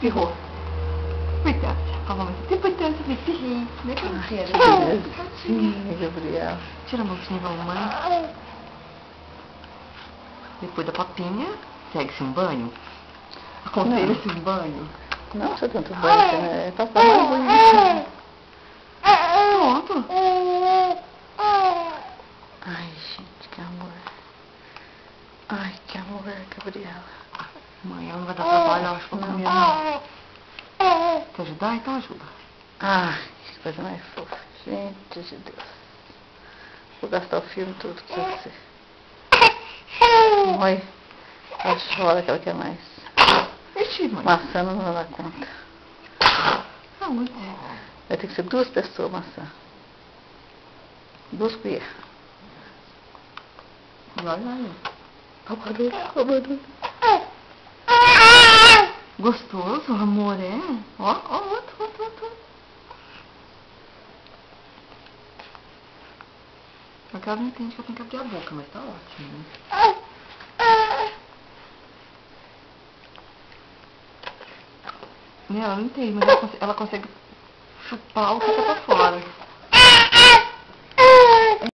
espirrou. Coitada. A mamãe tem importância de espirrir. Como é que eu não quero? Sim, Gabriel. Tira a mãozinha da mamãe. Depois da papinha, segue-se um banho. Aconselha-se um banho. Não precisa tanto banho, né? É passar mais banho. Pronto. Ai, gente, que amor. Ai, que amor, Gabriela. Mãe, ela não vai dar trabalho, eu acho que vou comer não. Quer ajudar? Então ajuda. Ai, que coisa mais fofa. Gente de Deus. Vou gastar o filme tudo pra você. Mãe, ela chora que ela quer mais. Ixi, mãe. Maçã não vai dar conta. Ah, muito. Vai ter que ser 2 pessoas maçã. 2 colheres. Vai lá, Abandono. Gostoso, amor, é? Ó, outro. Só que ela não entende que eu tenho que abrir a boca, mas tá ótimo, né? Ela não entende, mas ela consegue chupar o que tá pra fora.